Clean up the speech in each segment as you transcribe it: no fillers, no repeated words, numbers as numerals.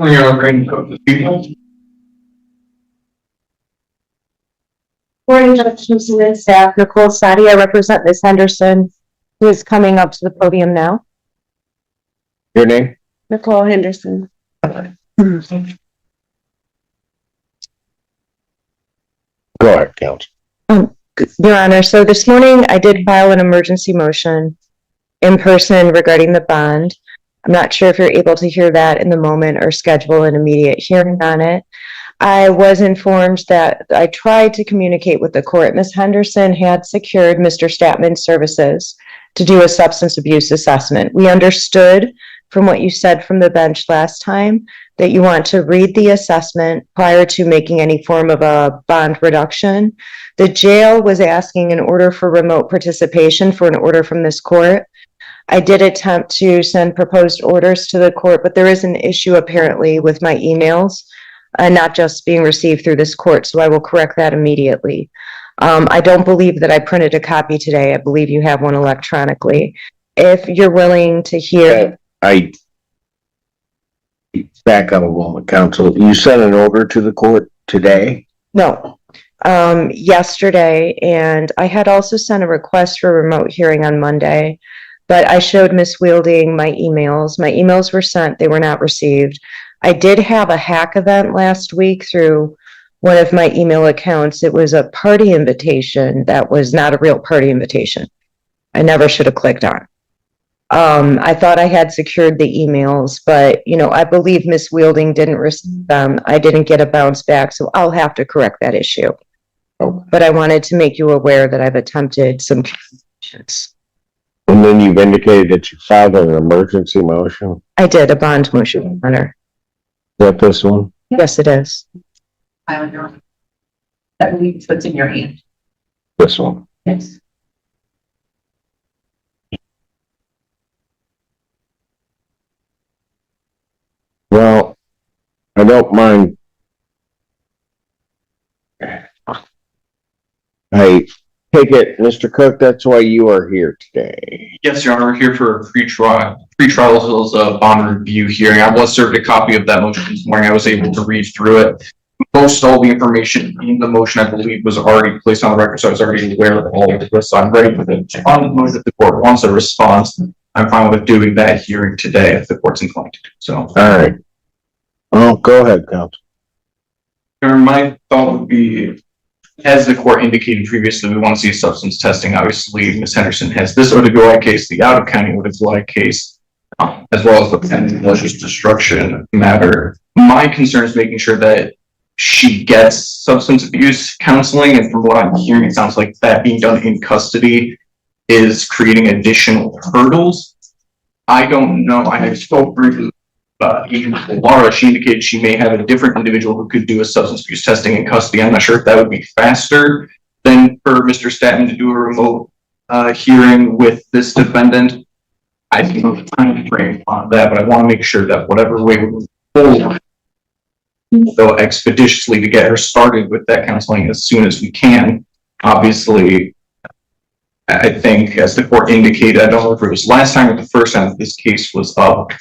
We are ready to go to the people. Morning, Judge Simpson and staff. Nicole Sadi. I represent Ms. Henderson, who is coming up to the podium now. Your name? Nicole Henderson. Go ahead, counsel. Your Honor, so this morning I did file an emergency motion in person regarding the bond. I'm not sure if you're able to hear that in the moment or schedule an immediate hearing on it. I was informed that I tried to communicate with the court. Ms. Henderson had secured Mr. Statman's services to do a substance abuse assessment. We understood from what you said from the bench last time that you want to read the assessment prior to making any form of a bond reduction. The jail was asking in order for remote participation for an order from this court. I did attempt to send proposed orders to the court, but there is an issue apparently with my emails, not just being received through this court, so I will correct that immediately. I don't believe that I printed a copy today. I believe you have one electronically. If you're willing to hear... I back up a moment, counsel. You sent an order to the court today? No. Yesterday, and I had also sent a request for a remote hearing on Monday, but I showed Ms. Wielding my emails. My emails were sent, they were not received. I did have a hack event last week through one of my email accounts. It was a party invitation that was not a real party invitation. I never should have clicked on. I thought I had secured the emails, but I believe Ms. Wielding didn't receive them. I didn't get a bounce back, so I'll have to correct that issue. But I wanted to make you aware that I've attempted some communications. And then you've indicated that you filed an emergency motion? I did, a bond motion, Your Honor. Is that this one? Yes, it is. I believe what's in your hand. This one. Yes. Well, I don't mind. I take it, Mr. Cook, that's why you are here today. Yes, Your Honor, we're here for a pretrial as well as a bond review hearing. I was served a copy of that motion this morning. I was able to read through it. Most all the information in the motion, I believe, was already placed on the record, so I was already aware of all of this. So I'm ready for the motion. If the court wants a response, I'm fine with doing that hearing today if the court's inclined to do so. All right. Oh, go ahead, counsel. My thought would be, as the court indicated previously, we want to see substance testing. Obviously, Ms. Henderson has this OWI case, the out-of-county OWI case, as well as the pending malicious destruction matter. My concern is making sure that she gets substance abuse counseling, and from what I'm hearing, it sounds like that being done in custody is creating additional hurdles. I don't know. I spoke briefly with Laura. She indicated she may have a different individual who could do a substance abuse testing in custody. I'm not sure if that would be faster than for Mr. Statman to do a remote hearing with this defendant. I don't know the time frame on that, but I want to make sure that whatever way we move forward, so expeditiously to get her started with that counseling as soon as we can. Obviously, I think, as the court indicated, I don't know if it was last time or the first time that this case was up,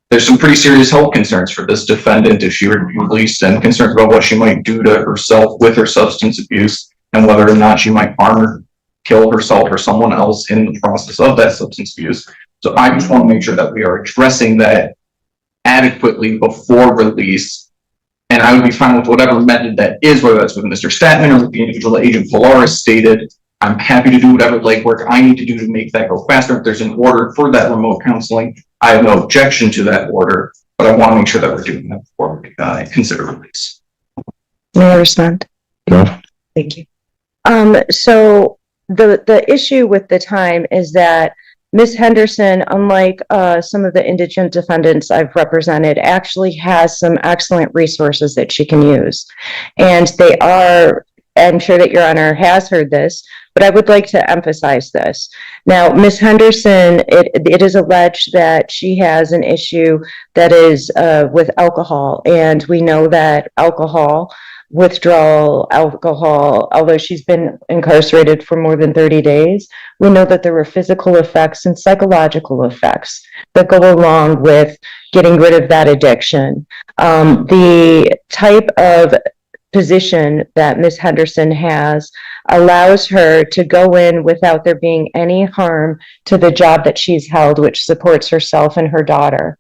there's some pretty serious health concerns for this defendant if she were to be released, and concerns about what she might do to herself with her substance abuse and whether or not she might harm or kill herself or someone else in the process of that substance abuse. So I just want to make sure that we are addressing that adequately before release. And I would be fine with whatever method that is, whether that's with Mr. Statman or with the individual that Agent Polaris stated. I'm happy to do whatever legwork I need to do to make that go faster. If there's an order for that remote counseling, I have no objection to that order, but I want to make sure that we're doing that before we consider release. May I respond? No. Thank you. So the issue with the time is that Ms. Henderson, unlike some of the indigent defendants I've represented, actually has some excellent resources that she can use. And they are, I'm sure that Your Honor has heard this, but I would like to emphasize this. Now, Ms. Henderson, it is alleged that she has an issue that is with alcohol. And we know that withdrawal alcohol, although she's been incarcerated for more than 30 days, we know that there were physical effects and psychological effects that go along with getting rid of that addiction. The type of position that Ms. Henderson has allows her to go in without there being any harm to the job that she's held, which supports herself and her daughter.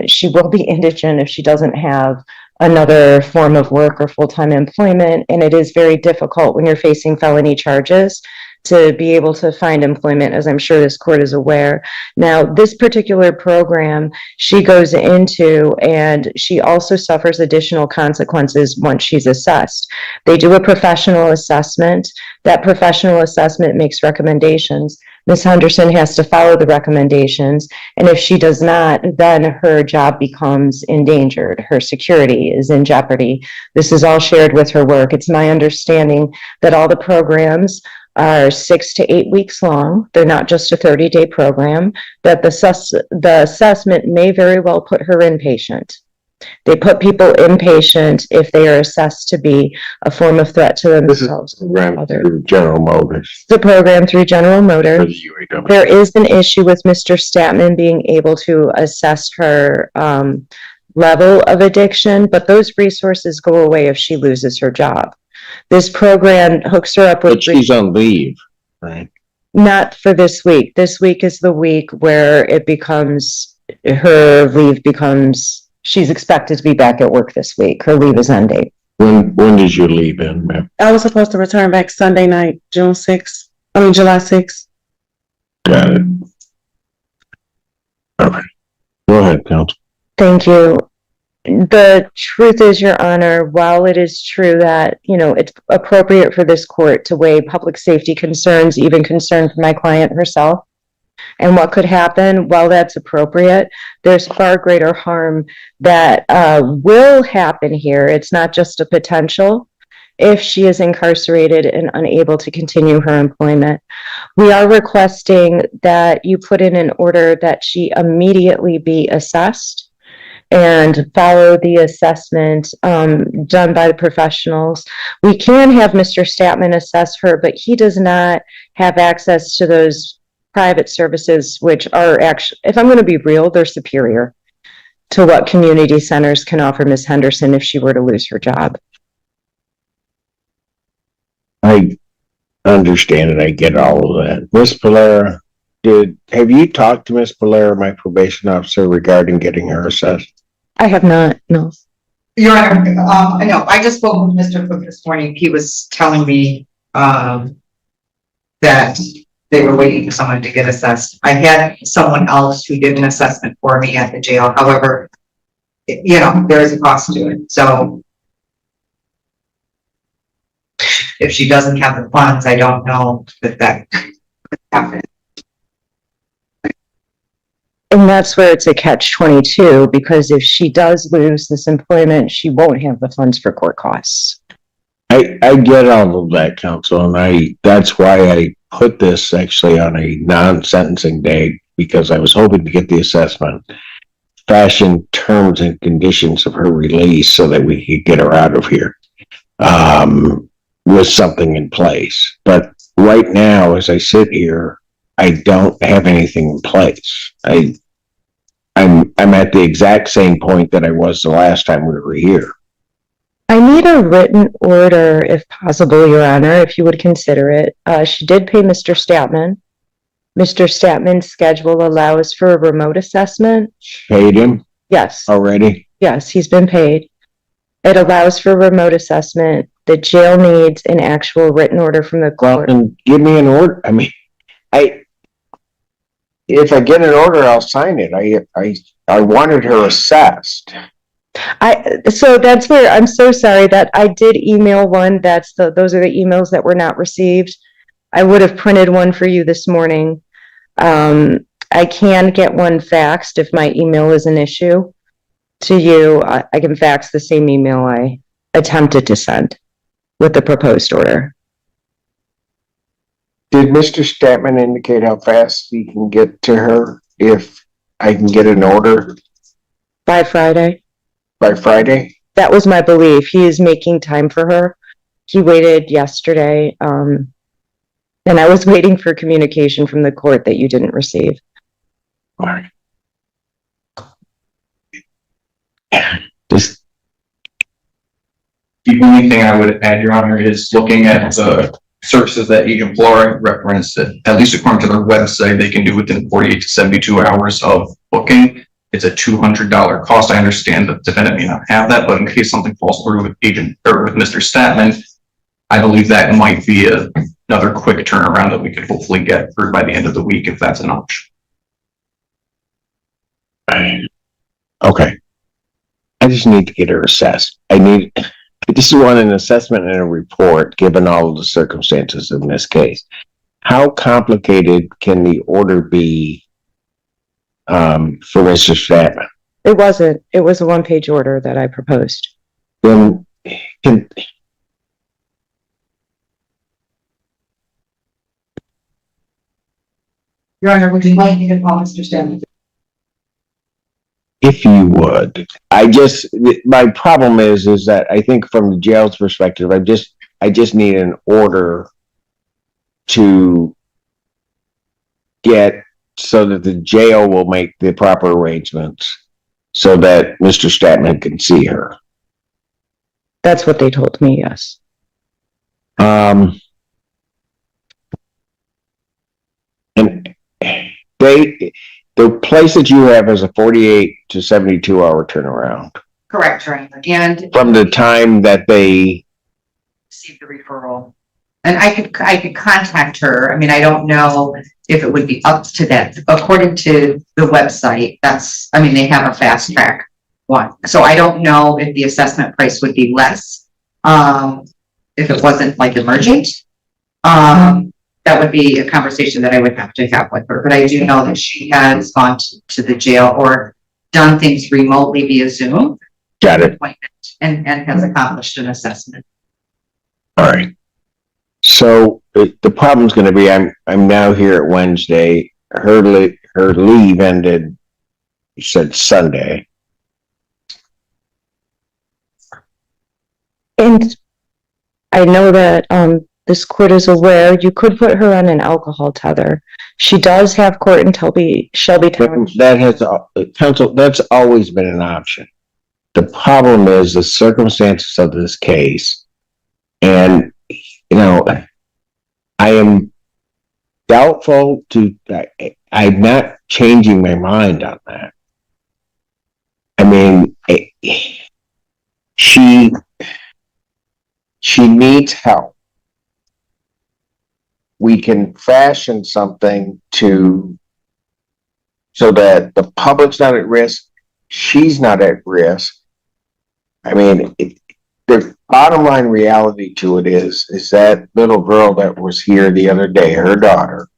She will be indigent if she doesn't have another form of work or full-time employment, and it is very difficult when you're facing felony charges to be able to find employment, as I'm sure this court is aware. Now, this particular program she goes into, and she also suffers additional consequences once she's assessed. They do a professional assessment. That professional assessment makes recommendations. Ms. Henderson has to follow the recommendations, and if she does not, then her job becomes endangered. Her security is in jeopardy. This is all shared with her work. It's my understanding that all the programs are 6 to 8 weeks long. They're not just a 30-day program, that the assessment may very well put her inpatient. They put people inpatient if they are assessed to be a form of threat to This is themselves. through General Motors. The program through General For Motors. the UAW. There is an issue with Mr. Statman being able to assess her level of addiction, but those resources go away if she loses her job. This program hooks her up with. But she's on leave, right? Not for this week. This week is the week where it becomes, her leave becomes, she's expected to be back at work this week. Her leave is ending. When does your leave end, ma'am? I was supposed to return back Sunday night, July 6th. Got it. All right. Go ahead, counsel. Thank you. The truth is, Your Honor, while it is true that, it's appropriate for this court to weigh public safety concerns, even concern for my client herself, and what could happen, while that's appropriate, there's far greater harm that will happen here. It's not just a potential. If she is incarcerated and unable to continue her employment, we are requesting that you put in an order that she immediately be assessed and follow the assessment done by the professionals. We can have Mr. Statman assess her, but he does not have access to those private services, which are actually, if I'm going to be real, they're superior to what community centers can offer Ms. Henderson if she were to lose her job. I understand it. I get all of that. Miss Polera, have you talked to Miss Polera, my probation officer, regarding getting her assessed? I have not, no. Your Honor, no, I just spoke with Mr. Cook this morning. He was telling me, that they were waiting for someone to get assessed. I had someone else who did an assessment for me at the jail. However, there is a cost to it. So if she doesn't have the funds, I don't know that could happen. And that's where it's a catch-22, because if she does lose this employment, she won't have the funds for court costs. I get all of that, counsel, and that's why I put this actually on a non-sentencing day, because I was hoping to get the assessment, fashion terms and conditions of her release so that we could get her out of here with something in place. But right now, as I sit here, I don't have anything in place. I'm at the exact same point that I was the last time we were here. I need a written order, if possible, Your Honor, if you would consider it. She did pay Mr. Statman. Mr. Statman's schedule allows for a remote assessment. Paid him Yes, already? yes, he's been paid. It allows for remote assessment. The jail needs an actual written order from the Well, court. and give me an order. I mean, if I get an order, I'll sign it. I wanted her assessed. So that's where, I'm so sorry that I did email one. Those are the emails that were not received. I would have printed one for you this morning. I can get one faxed if my email is an issue to you. I can fax the same email I attempted to send with the proposed order. Did Mr. Statman indicate how fast he can get to her if I can get an order By Friday. by Friday? That was my belief. He is making time for her. He waited yesterday, and I was waiting for communication from the court that you didn't receive. All right. The The only thing I would add, Your Honor, is looking at the services that Agent Flora referenced, at least according to their website, they can do within 48 to 72 hours of booking. It's a $200 cost. I understand that the defendant may not have that, but in case something falls through with Agent or with Mr. Statman, I believe that might be another quick turnaround that we could hopefully get through by the end of the week if that's an option. Okay. I just need to get her assessed. I just want an assessment and a report, given all of the circumstances in this case. How complicated can the order be for Mr. Statman? It wasn't. It was a one-page order that I proposed. Then can, Your Honor, would you like me to call Mr. Stanley? if you would, my problem is that I think from the jail's perspective, I just need an order to get so that the jail will make the proper arrangements so that Mr. Statman can see her. That's what they told me, yes. And the place that you have is a 48 to 72 hour turnaround Correct, Your Honor. And from the time that they receive the referral. And I could contact her. I mean, I don't know if it would be up to that. According to the website, they have a fast track one. So I don't know if the assessment price would be less, if it wasn't like emergent. That would be a conversation that I would have to have with her. But I do know that she has gone to the jail or done things remotely via Zoom. got it. And has accomplished an assessment. All right. So the problem's going to be I'm now here at Wednesday. Her leave ended, you said Sunday. And I know that this court is aware you could put her on an alcohol tether. She does have court in Shelby Township. That has counsel. That's always been an option. The problem is the circumstances of this case, and I am doubtful to. I'm not changing my mind on that. I mean, she needs help. We can fashion something so that the public's not at risk, she's not at risk. I mean, the bottom line reality to it is that little girl that was here the other day, her daughter,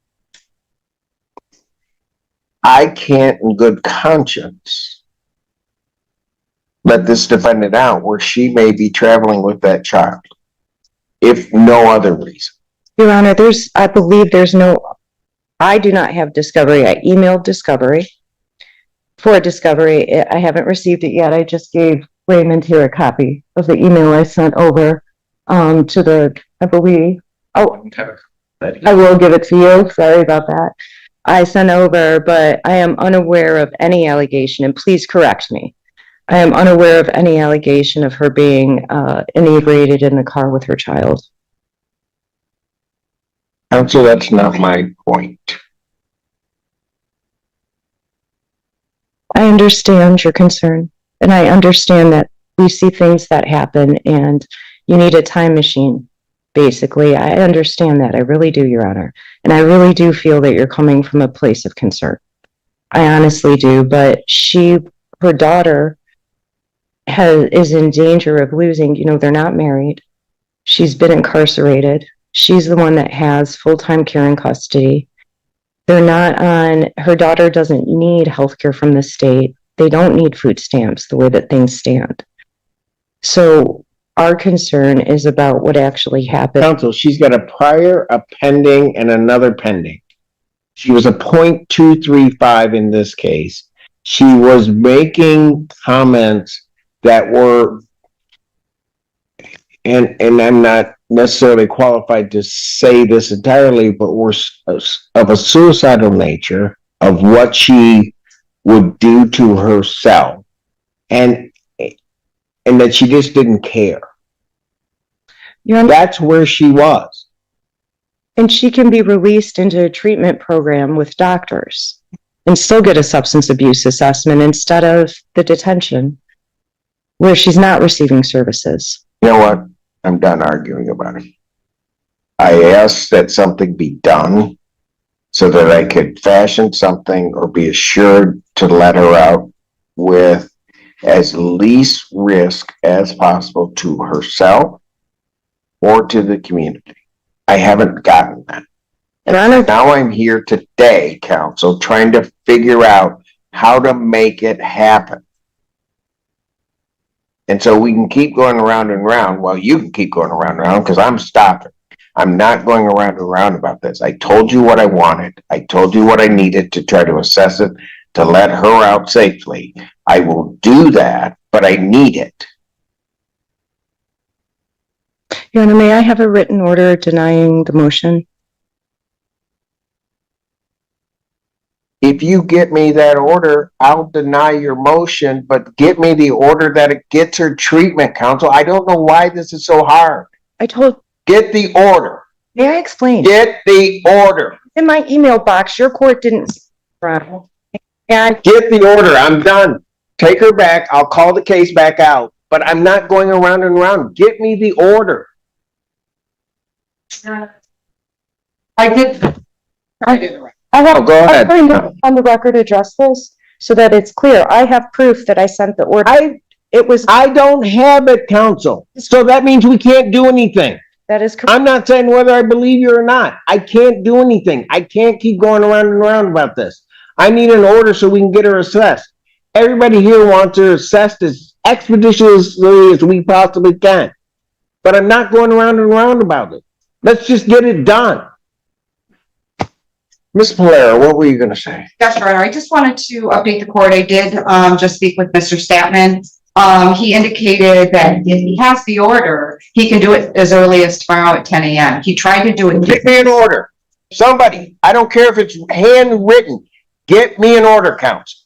I can't in good conscience let this defendant out where she may be traveling with that child, if no other reason. Your Honor, I do not have discovery. I emailed discovery for discovery. I haven't received it yet. I just gave Raymond here a copy of the email I sent over I believe. Oh, I will give it to you. Sorry about that. I sent over, but I am unaware of any allegation, and please correct me. I am unaware of any allegation of her being inebriated in the car with her child. Counsel, that's not my point. I understand your concern, and I understand that we see things that happen and you need a time machine, basically. I understand that. I really do, Your Honor. And I really do feel that you're coming from a place of concern. I honestly do, but her daughter is in danger of losing, they're not married. She's been incarcerated. She's the one that has full-time care and custody. Her daughter doesn't need health care from the state. They don't need food stamps the way that things stand. So our concern is about what actually happened. Counsel, she's got a prior, a pending, and another pending. She was a .235 in this case. She was making comments that were, and I'm not necessarily qualified to say this entirely, but were of a suicidal nature of what she would do to herself, and that she just didn't care. Your Honor, That's where she was. and she can be released into a treatment program with doctors and still get a substance abuse assessment instead of the detention where she's not receiving services. You know what? I'm done arguing about it. I asked that something be done so that I could fashion something or be assured to let her out with as least risk as possible to herself or to the community. I haven't gotten that. Your Honor, Now I'm here today, counsel, trying to figure out how to make it happen. And so we can keep going around and around. Well, you can keep going around and around because I'm stopping. I'm not going around and around about this. I told you what I wanted. I told you what I needed to try to assess it, to let her out safely. I will do that, but I need it. Your Honor, may I have a written order denying the motion? If you get me that order, I'll deny your motion, but get me the order that it gets her treatment, counsel. I don't know why this is so hard. Get the order. May I explain? Get the order. In my email box, your court didn't. And Get the order. I'm done. Take her back. I'll call the case back out, but I'm not going around and around. Get me the order. I did. I have, Oh, go ahead. I'm going to on the record address this so that it's clear. I have proof that I sent the order. I don't have it, counsel. So that means we can't do anything. That is correct. I'm not saying whether I believe you or not. I can't do anything. I can't keep going around and around about this. I need an order so we can get her assessed. Everybody here wants her assessed as expeditiously as we possibly can. But I'm not going around and around about it. Let's just get it done. Ms. Polera, what were you gonna say? Yes, Your Honor, I just wanted to update the court. I did, just speak with Mr. Statman. He indicated that if he has the order, he can do it as early as tomorrow at 10 a.m. He tried to do it. Get me an order. Somebody, I don't care if it's handwritten. Get me an order, counsel.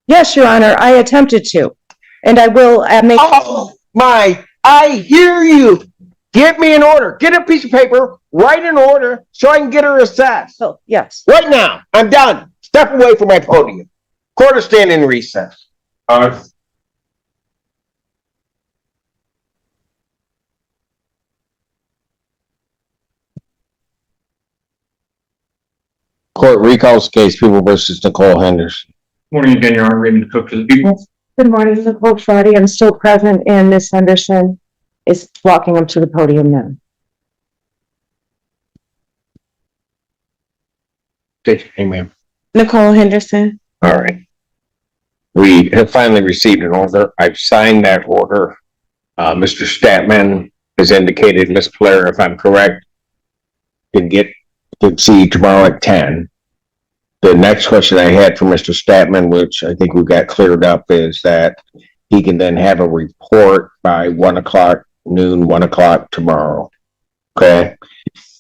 Yes, Your Honor, I attempted to. And I will make. Oh my, I hear you. Get me an order. Get a piece of paper, write an order so I can get her assessed. Oh, yes. Right now, I'm done. Step away from my podium. Court is stand in recess. Court recalls case, People versus Nicole Henderson. Morning again, Your Honor, Raymond Cook for the people. Good morning, Nicole Friday. I'm still present and Ms. Henderson is walking up to the podium now. Hey, ma'am. Nicole Henderson. All right. We have finally received an order. I've signed that order. Mr. Statman has indicated, Ms. Polera, if I'm correct, can see you tomorrow at 10. The next question I had for Mr. Statman, which I think we got cleared up, is that he can then have a report by 1 o'clock, noon, 1 o'clock tomorrow. Okay.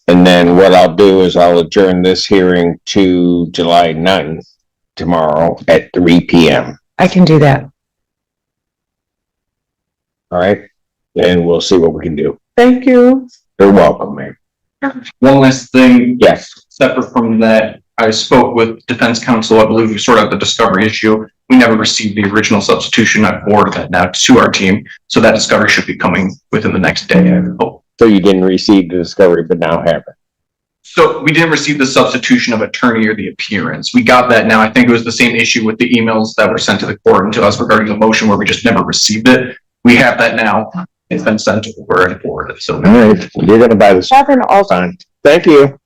And then what I'll do is I'll adjourn this hearing to July 9th tomorrow at 3 p.m. I can do that. All right. And we'll see what we can do. Thank you. You're welcome, ma'am. One last thing, Yes. separate from that, I spoke with defense counsel. I believe we sorted out the discovery issue. We never received the original substitution. I forwarded that now to our team. So that discovery should be coming within the next day, I hope. So you didn't receive the discovery, but now have it. So we didn't receive the substitution of attorney or the appearance. We got that now. I think it was the same issue with the emails that were sent to the court and to us regarding the motion where we just never received it. We have that now. It's been sent over and forwarded. So All right. You're going to buy this. I have an Fine. Thank you.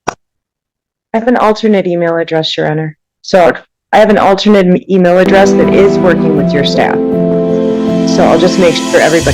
alternate email address, Your Honor. So I have an alternate email address that is working with your staff. So I'll just make sure everybody